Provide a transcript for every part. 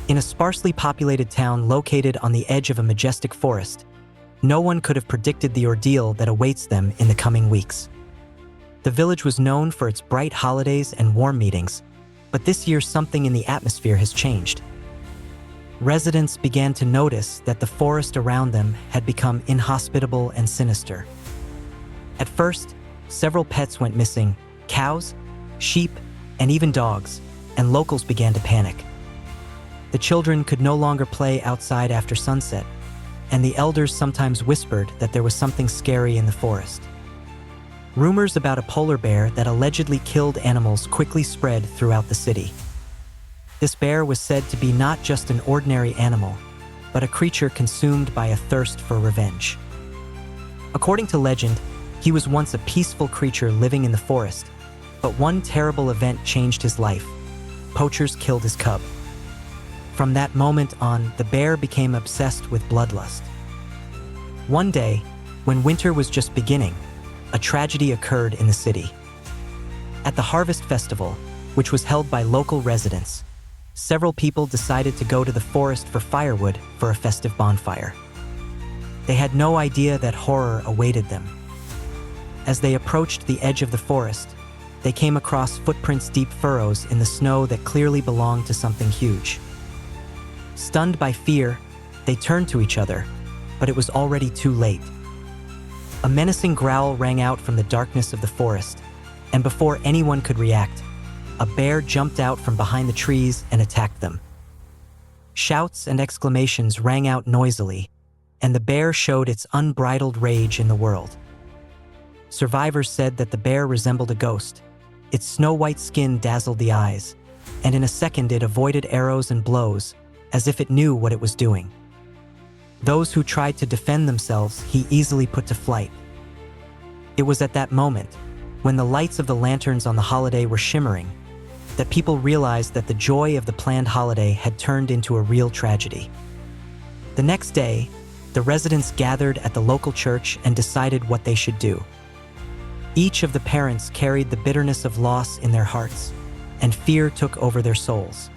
In a sparsely populated town located on the edge of a majestic forest, no one could have predicted the ordeal that awaits them in the coming weeks. The village was known for its bright holidays and warm meetings, but this year something in the atmosphere has changed. Residents began to notice that the forest around them had become inhospitable and sinister. At first, several pets went missing: cows, sheep, and even dogs, and locals began to panic. The children could no longer play outside after sunset, and the elders sometimes whispered that there was something scary in the forest. Rumors about a polar bear that allegedly killed animals quickly spread throughout the city. This bear was said to be not just an ordinary animal, but a creature consumed by a thirst for revenge. According to legend, he was once a peaceful creature living in the forest, but one terrible event changed his life. Poachers killed his cub. From that moment on, the bear became obsessed with bloodlust. One day, when winter was just beginning, a tragedy occurred in the city. At the harvest festival, which was held by local residents, several people decided to go to the forest for firewood for a festive bonfire. They had no idea that horror awaited them. As they approached the edge of the forest, they came across footprints, deep furrows in the snow that clearly belonged to something huge. Stunned by fear, they turned to each other, but it was already too late. A menacing growl rang out from the darkness of the forest, and before anyone could react, a bear jumped out from behind the trees and attacked them. Shouts and exclamations rang out noisily, and the bear showed its unbridled rage in the world. Survivors said that the bear resembled a ghost. Its snow-white skin dazzled the eyes, and in a second it avoided arrows and blows, as if it knew what it was doing. Those who tried to defend themselves, he easily put to flight. It was at that moment, when the lights of the lanterns on the holiday were shimmering, that people realized that the joy of the planned holiday had turned into a real tragedy. The next day, the residents gathered at the local church and decided what they should do. Each of the parents carried the bitterness of loss in their hearts, and fear took over their souls.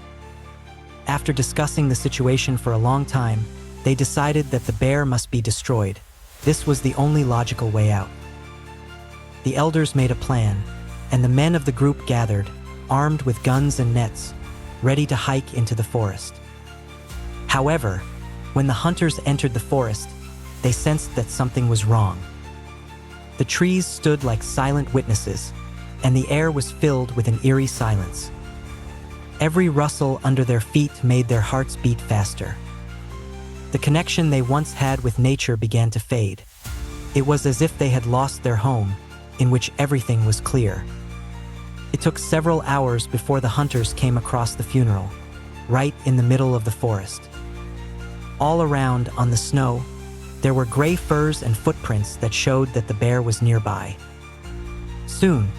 After discussing the situation for a long time, they decided that the bear must be destroyed. This was the only logical way out. The elders made a plan, and the men of the group gathered, armed with guns and nets, ready to hike into the forest. However, when the hunters entered the forest, they sensed that something was wrong. The trees stood like silent witnesses, and the air was filled with an eerie silence. Every rustle under their feet made their hearts beat faster. The connection they once had with nature began to fade. It was as if they had lost their home, in which everything was clear. It took several hours before the hunters came across the funeral, right in the middle of the forest. All around, on the snow, there were gray furs and footprints that showed that the bear was nearby. Soon,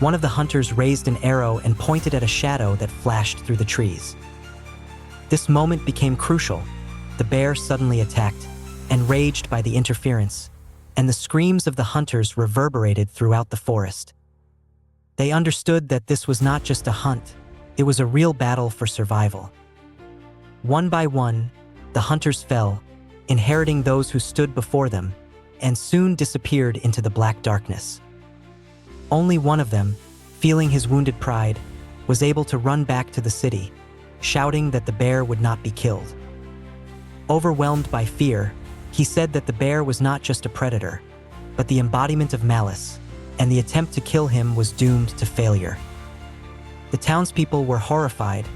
one of the hunters raised an arrow and pointed at a shadow that flashed through the trees. This moment became crucial. The bear suddenly attacked, enraged by the interference, and the screams of the hunters reverberated throughout the forest. They understood that this was not just a hunt, it was a real battle for survival. One by one, the hunters fell, inheriting those who stood before them, and soon disappeared into the black darkness. Only one of them, feeling his wounded pride, was able to run back to the city, shouting that the bear would not be killed. Overwhelmed by fear, he said that the bear was not just a predator, but the embodiment of malice, and the attempt to kill him was doomed to failure. The townspeople were horrified,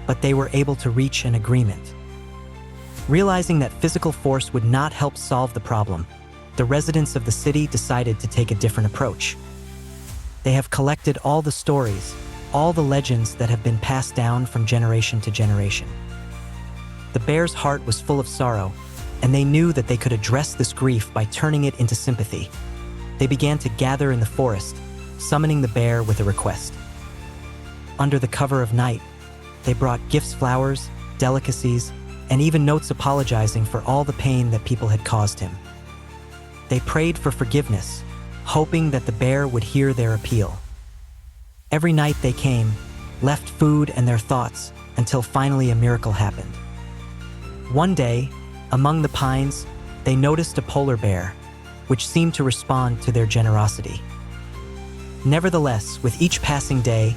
but they were able to reach an agreement. Realizing that physical force would not help solve the problem, the residents of the city decided to take a different approach. They have collected all the stories, all the legends that have been passed down from generation to generation. The bear's heart was full of sorrow, and they knew that they could address this grief by turning it into sympathy. They began to gather in the forest, summoning the bear with a request. Under the cover of night, they brought gifts, flowers, delicacies, and even notes apologizing for all the pain that people had caused him. They prayed for forgiveness, hoping that the bear would hear their appeal. Every night they came, left food and their thoughts, until finally a miracle happened. One day, among the pines, they noticed a polar bear, which seemed to respond to their generosity. Nevertheless, with each passing day,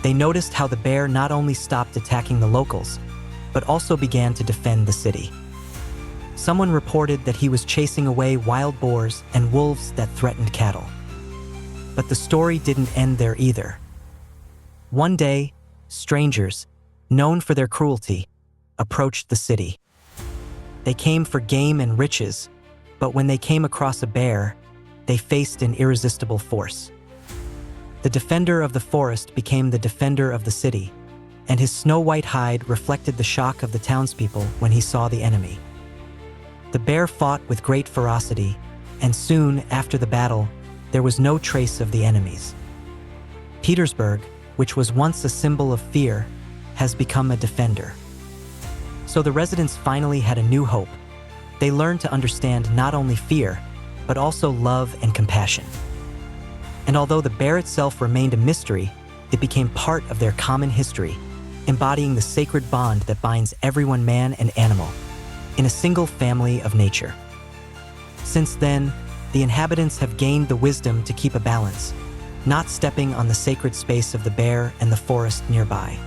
they noticed how the bear not only stopped attacking the locals, but also began to defend the city. Someone reported that he was chasing away wild boars and wolves that threatened cattle. But the story didn't end there either. One day, strangers, known for their cruelty, approached the city. They came for game and riches, but when they came across a bear, they faced an irresistible force. The defender of the forest became the defender of the city, and his snow-white hide reflected the shock of the townspeople when he saw the enemy. The bear fought with great ferocity, and soon after the battle, there was no trace of the enemies. Petersburg, which was once a symbol of fear, has become a defender. So the residents finally had a new hope. They learned to understand not only fear, but also love and compassion. And although the bear itself remained a mystery, it became part of their common history, embodying the sacred bond that binds everyone, man and animal, in a single family of nature. Since then, the inhabitants have gained the wisdom to keep a balance, not stepping on the sacred space of the bear and the forest nearby.